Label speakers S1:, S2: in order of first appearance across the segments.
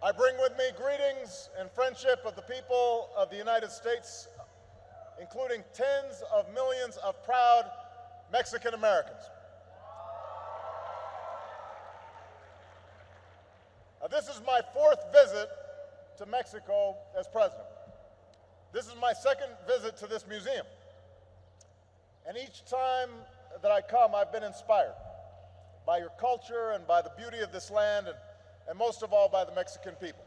S1: I bring with me greetings and friendship of the people of the United States, including tens of millions of proud Mexican Americans. This is my fourth visit to Mexico as president. This is my second visit to this museum. And each time that I come, I've been inspired by your culture and by the beauty of this land, and most of all by the Mexican people.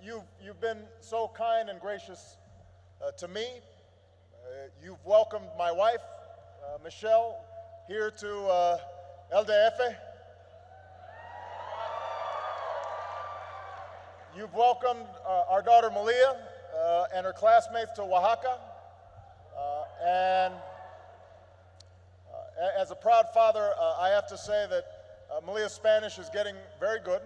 S1: You've been so kind and gracious to me. You've welcomed my wife, Michelle, here to LDF. You've welcomed our daughter Malia and her classmates to Oaxaca. And as a proud father, I have to say that Malia's Spanish is getting very good.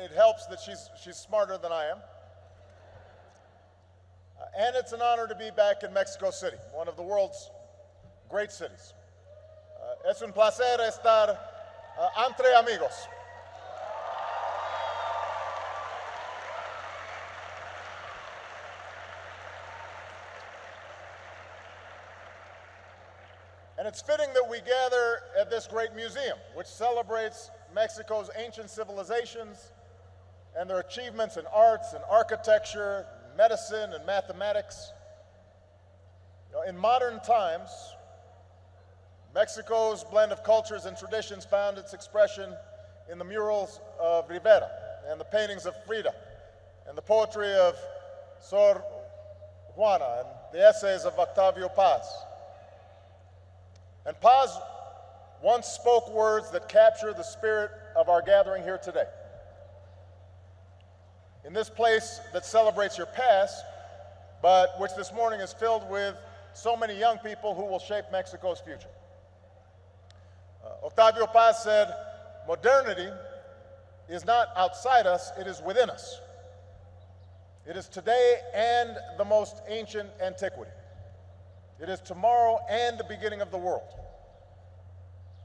S1: It helps that she's smarter than I am. And it's an honor to be back in Mexico City, one of the world's great cities. Es un placer estar entre amigos. And it's fitting that we gather at this great museum, which celebrates Mexico's ancient civilizations and their achievements in arts and architecture, medicine and mathematics. In modern times, Mexico's blend of cultures and traditions found its expression in the murals of Rivera and the paintings of Frida and the poetry of Sor Juana and the essays of Octavio Paz. And Paz once spoke words that capture the spirit of our gathering here today. In this place that celebrates your past, but which this morning is filled with so many young people who will shape Mexico's future. Octavio Paz said, modernity is not outside us, it is within us. It is today and the most ancient antiquity. It is tomorrow and the beginning of the world.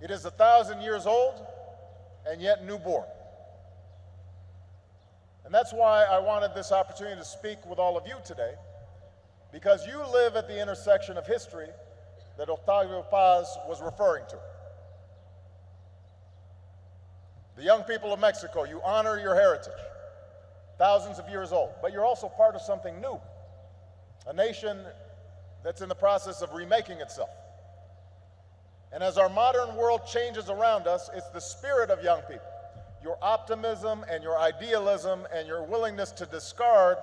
S1: It is 1,000 years old and yet newborn. And that's why I wanted this opportunity to speak with all of you today, because you live at the intersection of history that Octavio Paz was referring to. The young people of Mexico, you honor your heritage, thousands of years old, but you're also part of something new, a nation that's in the process of remaking itself. And as our modern world changes around us, it's the spirit of young people, your optimism and your idealism and your willingness to discard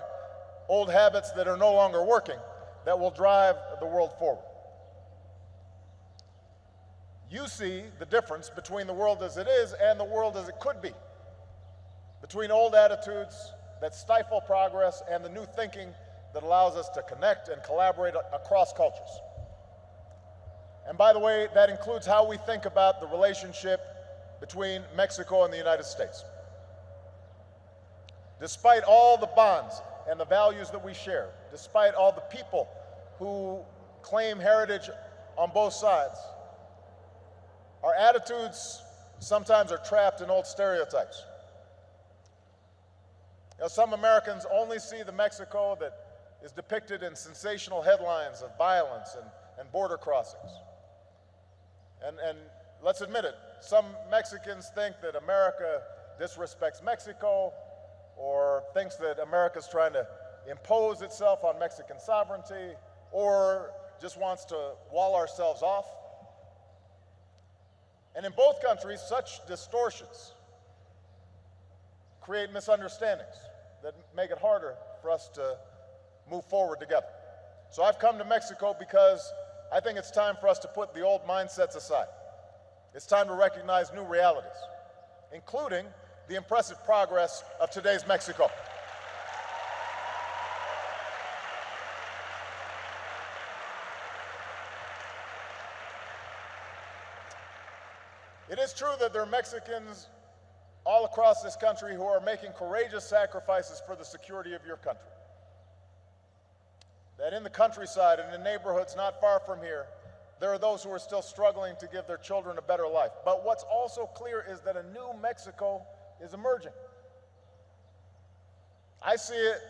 S1: old habits that are no longer working that will drive the world forward. You see the difference between the world as it is and the world as it could be, between old attitudes that stifle progress and the new thinking that allows us to connect and collaborate across cultures. And by the way, that includes how we think about the relationship between Mexico and the United States. Despite all the bonds and the values that we share, despite all the people who claim heritage on both sides, our attitudes sometimes are trapped in old stereotypes. Some Americans only see the Mexico that is depicted in sensational headlines of violence and border crossings. And let's admit it, some Mexicans think that America disrespects Mexico or thinks that America's trying to impose itself on Mexican sovereignty or just wants to wall ourselves off. And in both countries, such distortions create misunderstandings that make it harder for us to move forward together. So I've come to Mexico because I think it's time for us to put the old mindsets aside. It's time to recognize new realities, including the impressive progress of today's Mexico. It is true that there are Mexicans all across this country who are making courageous sacrifices for the security of your country. That in the countryside and in neighborhoods not far from here, there are those who are still struggling to give their children a better life. But what's also clear is that a new Mexico is emerging. I see it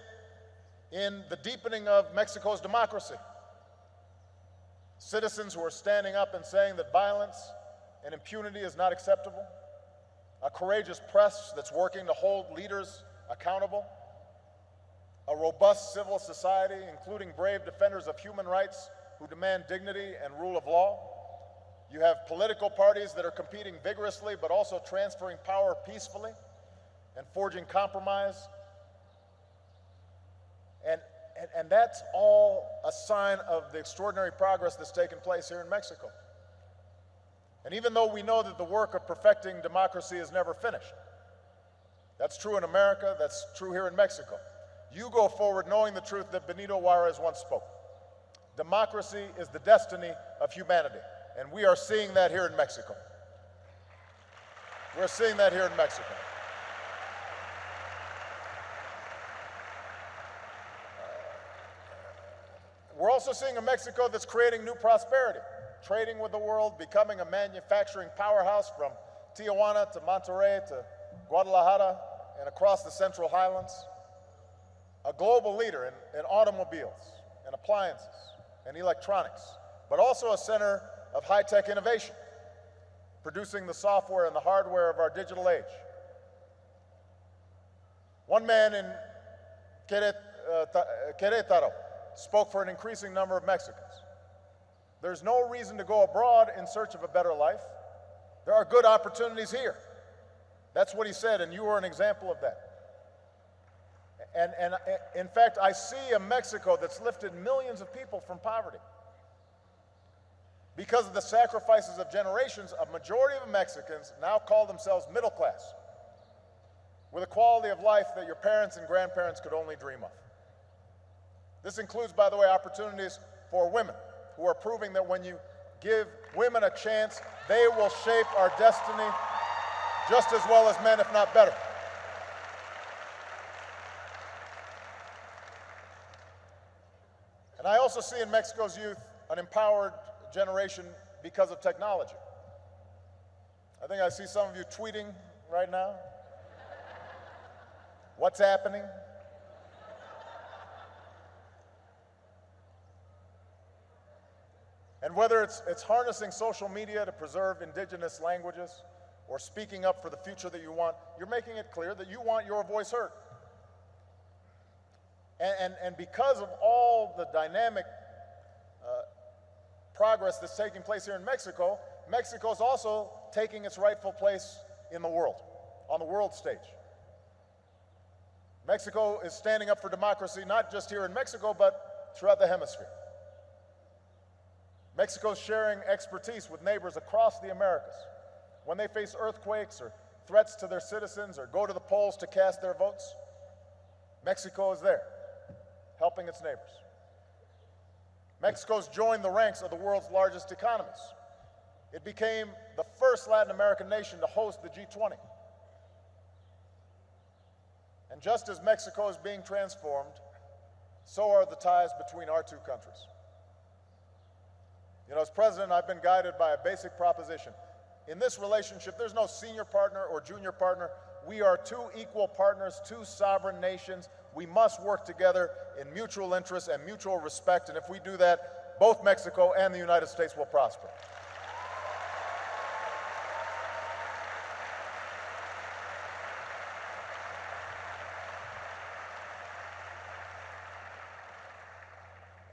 S1: in the deepening of Mexico's democracy. Citizens who are standing up and saying that violence and impunity is not acceptable. A courageous press that's working to hold leaders accountable. A robust civil society, including brave defenders of human rights who demand dignity and rule of law. You have political parties that are competing vigorously but also transferring power peacefully and forging compromise. And that's all a sign of the extraordinary progress that's taken place here in Mexico. And even though we know that the work of perfecting democracy is never finished, that's true in America, that's true here in Mexico. You go forward knowing the truth that Benito Juarez once spoke. Democracy is the destiny of humanity, and we are seeing that here in Mexico. We're seeing that here in Mexico. We're also seeing a Mexico that's creating new prosperity, trading with the world, becoming a manufacturing powerhouse from Tijuana to Monterrey to Guadalajara and across the Central Highlands. A global leader in automobiles and appliances and electronics, but also a center of high-tech innovation, producing the software and the hardware of our digital age. One man in Querétaro spoke for an increasing number of Mexicans. There's no reason to go abroad in search of a better life. There are good opportunities here. That's what he said, and you were an example of that. And in fact, I see a Mexico that's lifted millions of people from poverty. Because of the sacrifices of generations, a majority of Mexicans now call themselves middle class, with a quality of life that your parents and grandparents could only dream of. This includes, by the way, opportunities for women, who are proving that when you give women a chance, they will shape our destiny just as well as men, if not better. And I also see in Mexico's youth an empowered generation because of technology. I think I see some of you tweeting right now. What's happening? And whether it's harnessing social media to preserve indigenous languages or speaking up for the future that you want, you're making it clear that you want your voice heard. And because of all the dynamic progress that's taking place here in Mexico, Mexico is also taking its rightful place in the world, on the world stage. Mexico is standing up for democracy, not just here in Mexico, but throughout the hemisphere. Mexico is sharing expertise with neighbors across the Americas. When they face earthquakes or threats to their citizens or go to the polls to cast their votes, Mexico is there, helping its neighbors. Mexico's joined the ranks of the world's largest economies. It became the first Latin American nation to host the G20. And just as Mexico is being transformed, so are the ties between our two countries. You know, as president, I've been guided by a basic proposition. In this relationship, there's no senior partner or junior partner. We are two equal partners, two sovereign nations. We must work together in mutual interest and mutual respect, and if we do that, both Mexico and the United States will prosper.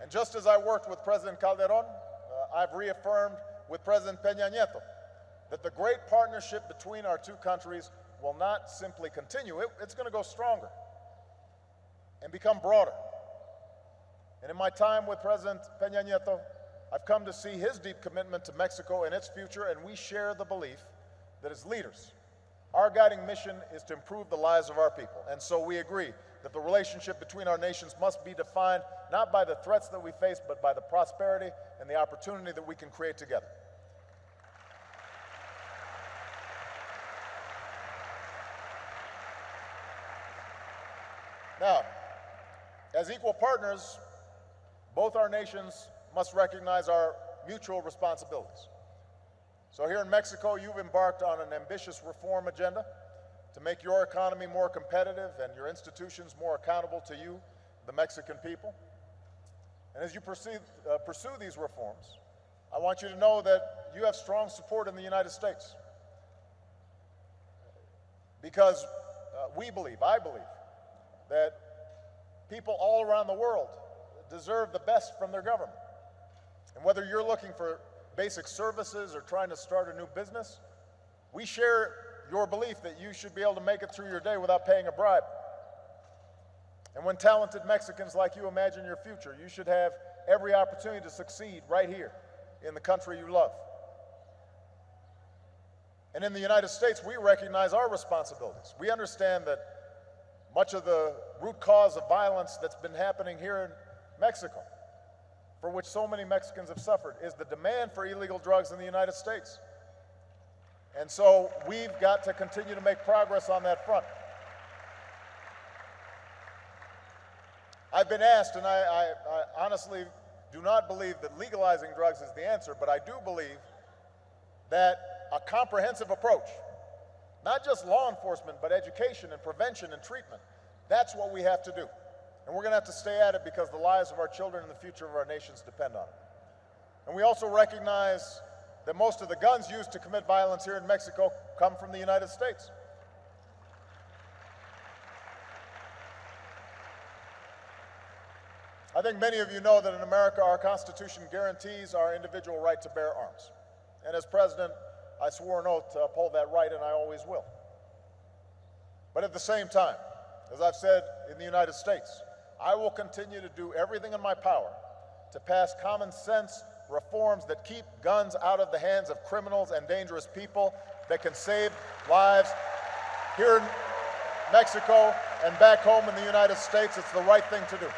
S1: And just as I worked with President Calderón, I've reaffirmed with President Peña Nieto that the great partnership between our two countries will not simply continue, it's going to go stronger and become broader. And in my time with President Peña Nieto, I've come to see his deep commitment to Mexico and its future, and we share the belief that as leaders, our guiding mission is to improve the lives of our people. And so we agree that the relationship between our nations must be defined not by the threats that we face, but by the prosperity and the opportunity that we can create together. Now, as equal partners, both our nations must recognize our mutual responsibilities. So here in Mexico, you've embarked on an ambitious reform agenda to make your economy more competitive and your institutions more accountable to you, the Mexican people. And as you pursue these reforms, I want you to know that you have strong support in the United States. Because I believe, that people all around the world deserve the best from their government. And whether you're looking for basic services or trying to start a new business, we share your belief that you should be able to make it through your day without paying a bribe. And when talented Mexicans like you imagine your future, you should have every opportunity to succeed right here in the country you love. And in the United States, we recognize our responsibilities. We understand that much of the root cause of violence that's been happening here in Mexico, for which so many Mexicans have suffered, is the demand for illegal drugs in the United States. And so we've got to continue to make progress on that front. I've been asked, and I honestly do not believe that legalizing drugs is the answer, but I do believe that a comprehensive approach, not just law enforcement, but education and prevention and treatment, that's what we have to do. And we're going to have to stay at it because the lives of our children and the future of our nations depend on it. And we also recognize that most of the guns used to commit violence here in Mexico come from the United States. I think many of you know that in America, our Constitution guarantees our individual right to bear arms. And as president, I swore an oath to uphold that right, and I always will. But at the same time, as I've said in the United States, I will continue to do everything in my power to pass common sense reforms that keep guns out of the hands of criminals and dangerous people, that can save lives here in Mexico and back home in the United States. It's the right thing to do.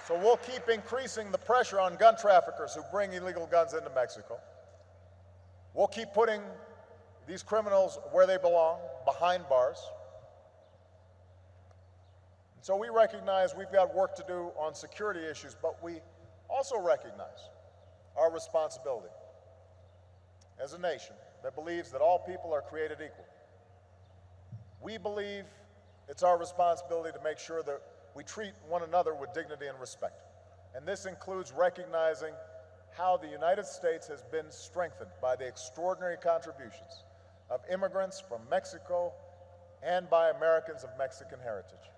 S1: So we'll keep increasing the pressure on gun traffickers who bring illegal guns into Mexico. We'll keep putting these criminals where they belong, behind bars. And so we recognize we've got work to do on security issues, but we also recognize our responsibility as a nation that believes that all people are created equal. We believe it's our responsibility to make sure that we treat one another with dignity and respect. And this includes recognizing how the United States has been strengthened by the extraordinary contributions of immigrants from Mexico and by Americans of Mexican heritage.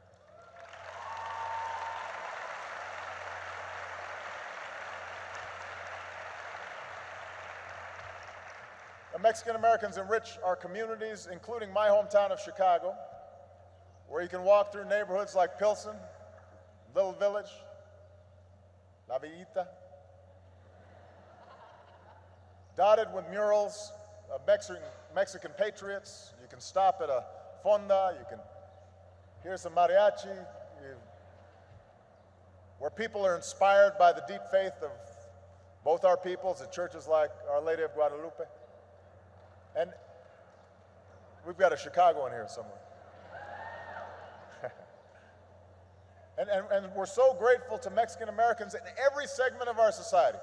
S1: The Mexican Americans enrich our communities, including my hometown of Chicago, where you can walk through neighborhoods like Pilsen, Little Village, La Villita, dotted with murals of Mexican patriots. You can stop at a fonda, you can hear some mariachi, where people are inspired by the deep faith of both our peoples at churches like Our Lady of Guadalupe. And we've got a Chicago in here somewhere. And we're so grateful to Mexican Americans in every segment of our society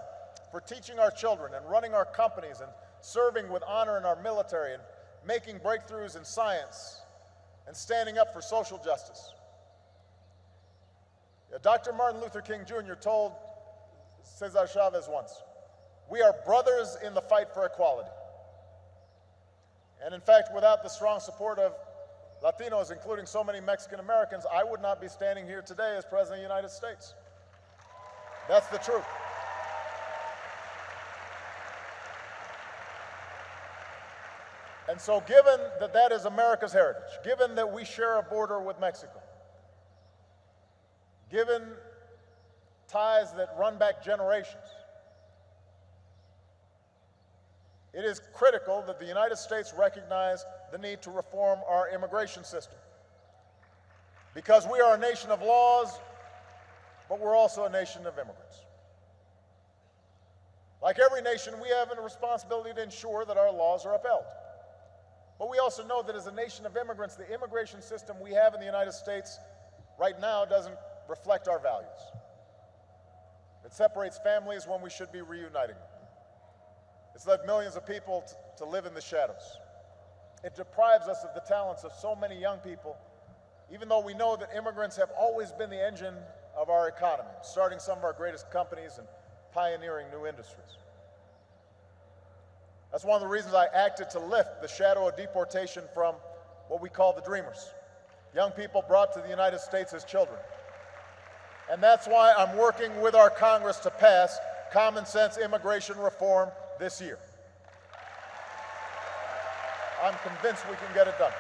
S1: for teaching our children and running our companies and serving with honor in our military and making breakthroughs in science and standing up for social justice. Dr. Martin Luther King Jr. told Cesar Chavez once, "We are brothers in the fight for equality." And in fact, without the strong support of Latinos, including so many Mexican Americans, I would not be standing here today as President of the United States. That's the truth. And so given that that is America's heritage, given that we share a border with Mexico, given ties that run back generations, it is critical that the United States recognize the need to reform our immigration system. Because we are a nation of laws, but we're also a nation of immigrants. Like every nation, we have a responsibility to ensure that our laws are upheld. But we also know that as a nation of immigrants, the immigration system we have in the United States right now doesn't reflect our values. It separates families when we should be reuniting them. It's led millions of people to live in the shadows. It deprives us of the talents of so many young people, even though we know that immigrants have always been the engine of our economy, starting some of our greatest companies and pioneering new industries. That's one of the reasons I acted to lift the shadow of deportation from what we call the Dreamers, young people brought to the United States as children. And that's why I'm working with our Congress to pass common sense immigration reform this year. I'm convinced we can get it done.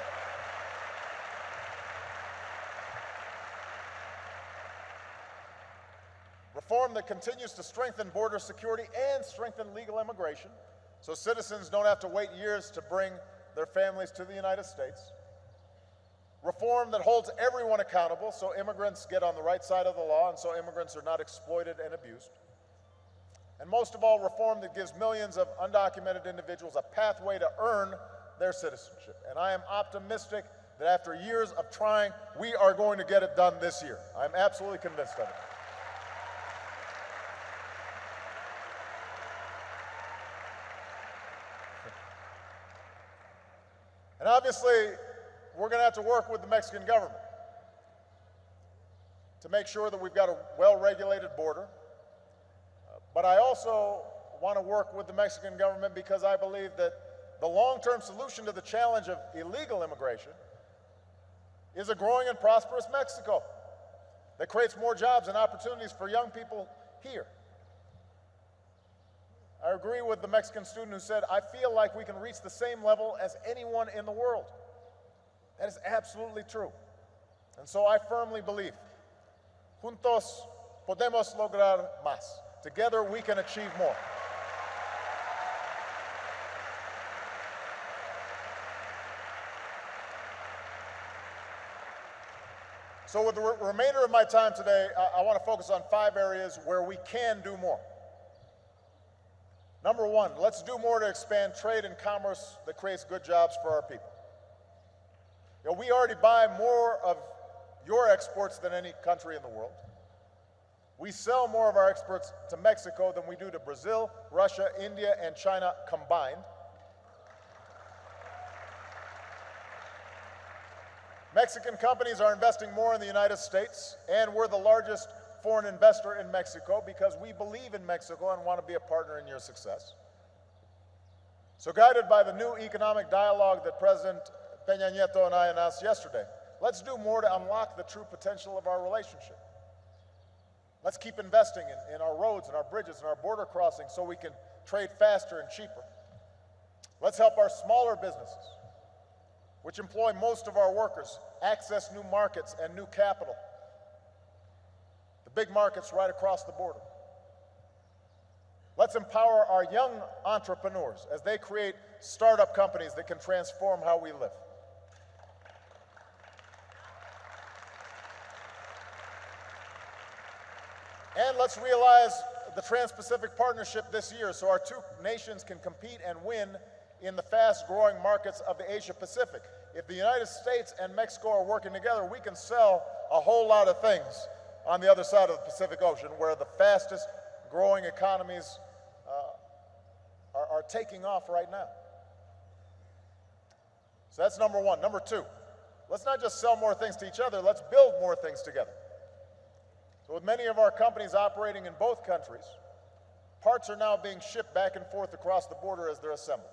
S1: Reform that continues to strengthen border security and strengthen legal immigration, so citizens don't have to wait years to bring their families to the United States. Reform that holds everyone accountable, so immigrants get on the right side of the law and so immigrants are not exploited and abused. And most of all, reform that gives millions of undocumented individuals a pathway to earn their citizenship. And I am optimistic that after years of trying, we are going to get it done this year. I'm absolutely convinced of it. And obviously, we're going to have to work with the Mexican government to make sure that we've got a well-regulated border. But I also want to work with the Mexican government because I believe that the long-term solution to the challenge of illegal immigration is a growing and prosperous Mexico that creates more jobs and opportunities for young people here. I agree with the Mexican student who said, I feel like we can reach the same level as anyone in the world. That is absolutely true. And so I firmly believe, juntos podemos lograr más. Together we can achieve more. So with the remainder of my time today, I want to focus on 5 areas where we can do more. Number 1, let's do more to expand trade and commerce that creates good jobs for our people. You know, we already buy more of your exports than any country in the world. We sell more of our exports to Mexico than we do to Brazil, Russia, India, and China combined. Mexican companies are investing more in the United States, and we're the largest foreign investor in Mexico because we believe in Mexico and want to be a partner in your success. So guided by the new economic dialogue that President Peña Nieto and I announced yesterday, let's do more to unlock the true potential of our relationship. Let's keep investing in our roads and our bridges and our border crossings so we can trade faster and cheaper. Let's help our smaller businesses, which employ most of our workers, access new markets and new capital. The big markets right across the border. Let's empower our young entrepreneurs as they create startup companies that can transform how we live. And let's realize the Trans-Pacific Partnership this year so our 2 nations can compete and win in the fast-growing markets of the Asia-Pacific. If the United States and Mexico are working together, we can sell a whole lot of things on the other side of the Pacific Ocean, where the fastest-growing economies are taking off right now. So that's number 1. Number 2, let's not just sell more things to each other, let's build more things together. So with many of our companies operating in both countries, parts are now being shipped back and forth across the border as they're assembled.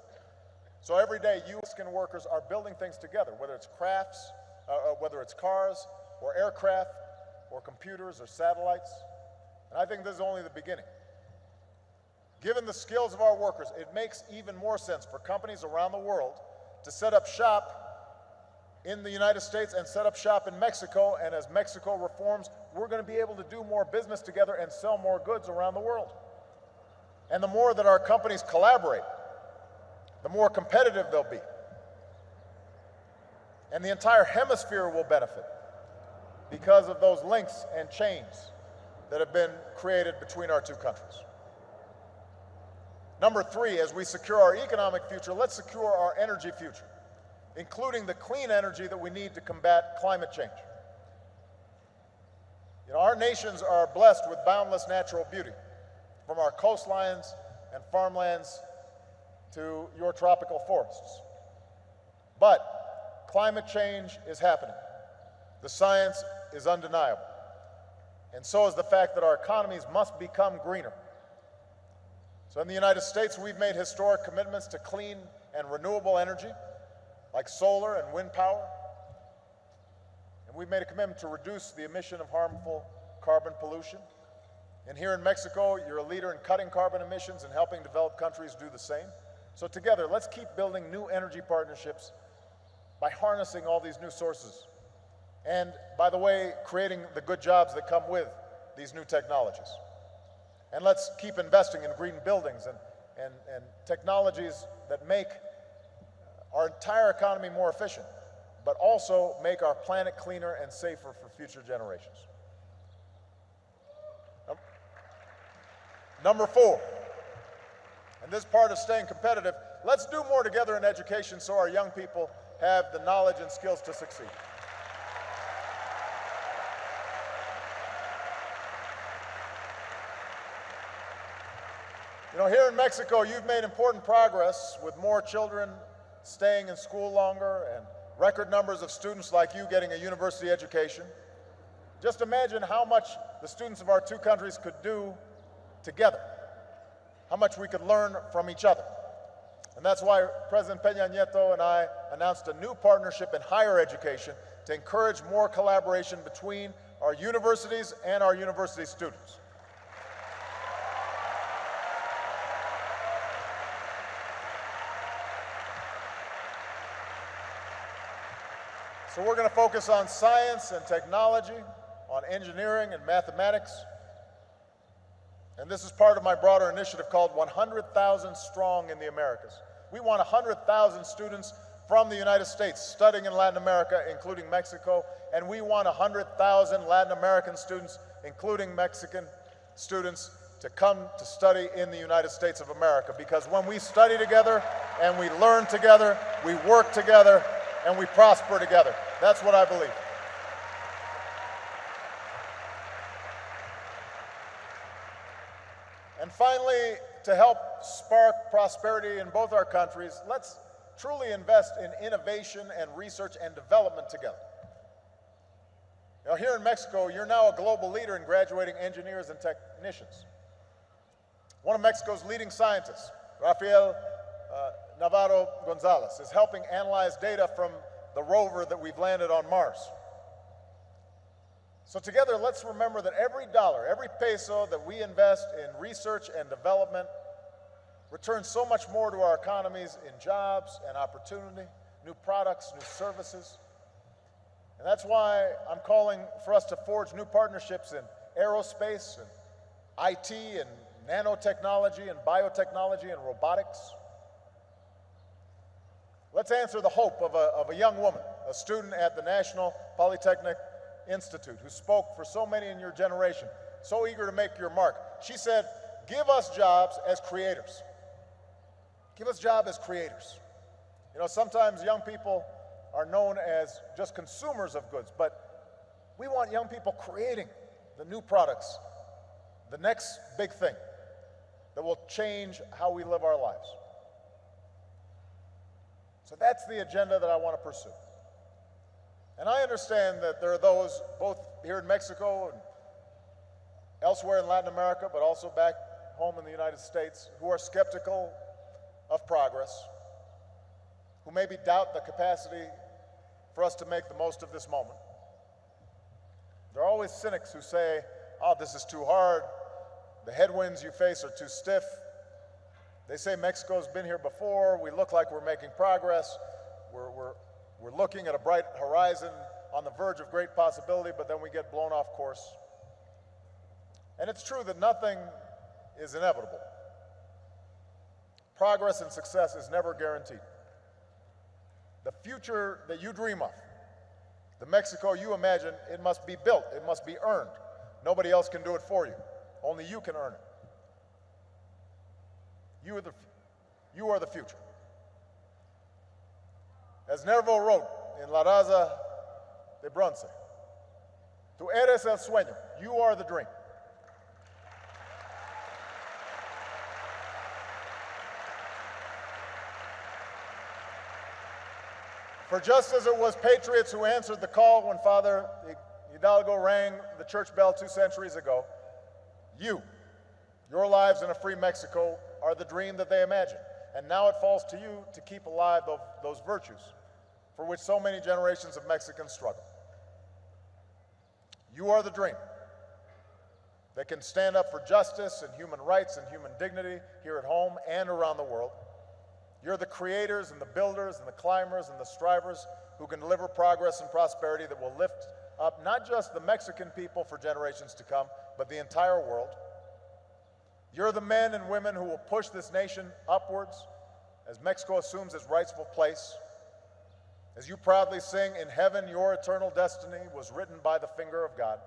S1: So every day, you Mexican workers are building things together, whether it's crafts, whether it's cars, or aircraft, or computers, or satellites. And I think this is only the beginning. Given the skills of our workers, it makes even more sense for companies around the world to set up shop in the United States and set up shop in Mexico, and as Mexico reforms, we're going to be able to do more business together and sell more goods around the world. And the more that our companies collaborate, the more competitive they'll be. And the entire hemisphere will benefit because of those links and chains that have been created between our 2 countries. Number 3, as we secure our economic future, let's secure our energy future, including the clean energy that we need to combat climate change. You know, our nations are blessed with boundless natural beauty, from our coastlines and farmlands to your tropical forests. But climate change is happening. The science is undeniable. And so is the fact that our economies must become greener. So in the United States, we've made historic commitments to clean and renewable energy, like solar and wind power. And we've made a commitment to reduce the emission of harmful carbon pollution. And here in Mexico, you're a leader in cutting carbon emissions and helping developed countries do the same. So together, let's keep building new energy partnerships by harnessing all these new sources. And, by the way, creating the good jobs that come with these new technologies. And let's keep investing in green buildings and technologies that make our entire economy more efficient, but also make our planet cleaner and safer for future generations. Number 4, and this part of staying competitive, let's do more together in education so our young people have the knowledge and skills to succeed. You know, here in Mexico, you've made important progress with more children staying in school longer and record numbers of students like you getting a university education. Just imagine how much the students of our two countries could do together, how much we could learn from each other. And that's why President Peña Nieto and I announced a new partnership in higher education to encourage more collaboration between our universities and our university students. So we're going to focus on science and technology, on engineering and mathematics. And this is part of my broader initiative called 100,000 Strong in the Americas. We want 100,000 students from the United States studying in Latin America, including Mexico, and we want 100,000 Latin American students, including Mexican students, to come to study in the United States of America. Because when we study together and we learn together, we work together, and we prosper together. That's what I believe. And finally, to help spark prosperity in both our countries, let's truly invest in innovation and research and development together. Now, here in Mexico, you're now a global leader in graduating engineers and technicians. One of Mexico's leading scientists, Rafael Navarro Gonzalez, is helping analyze data from the rover that we've landed on Mars. So together, let's remember that every dollar, every peso that we invest in research and development returns so much more to our economies in jobs and opportunity, new products, new services. And that's why I'm calling for us to forge new partnerships in aerospace and IT and nanotechnology and biotechnology and robotics. Let's answer the hope of a young woman, a student at the National Polytechnic Institute, who spoke for so many in your generation, so eager to make your mark. She said, give us jobs as creators. Give us jobs as creators. You know, sometimes young people are known as just consumers of goods, but we want young people creating the new products, the next big thing that will change how we live our lives. So that's the agenda that I want to pursue. And I understand that there are those, both here in Mexico and elsewhere in Latin America, but also back home in the United States, who are skeptical of progress, who maybe doubt the capacity for us to make the most of this moment. There are always cynics who say, oh, this is too hard, the headwinds you face are too stiff. They say Mexico's been here before, we look like we're making progress, we're looking at a bright horizon on the verge of great possibility, but then we get blown off course. And it's true that nothing is inevitable. Progress and success is never guaranteed. The future that you dream of, the Mexico you imagine, it must be built, it must be earned. Nobody else can do it for you. Only you can earn it. You are the future. As Nervo wrote in La Raza de Bronce, tú eres el sueño, you are the dream. For just as it was patriots who answered the call when Father Hidalgo rang the church bell 2 centuries ago, your lives in a free Mexico are the dream that they imagined. And now it falls to you to keep alive those virtues for which so many generations of Mexicans struggle. You are the dream that can stand up for justice and human rights and human dignity here at home and around the world. You're the creators and the builders and the climbers and the strivers who can deliver progress and prosperity that will lift up not just the Mexican people for generations to come, but the entire world. You're the men and women who will push this nation upwards as Mexico assumes its rightful place. As you proudly sing, "In heaven your eternal destiny was written by the finger of God."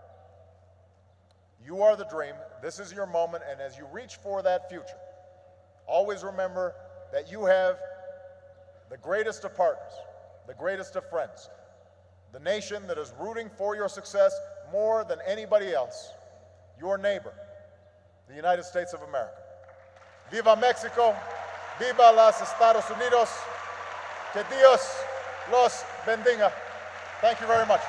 S1: You are the dream. This is your moment, and as you reach for that future, always remember that you have the greatest of partners, the greatest of friends, the nation that is rooting for your success more than anybody else, your neighbor, the United States of America. Viva Mexico, viva los Estados Unidos, que Dios los bendiga. Thank you very much.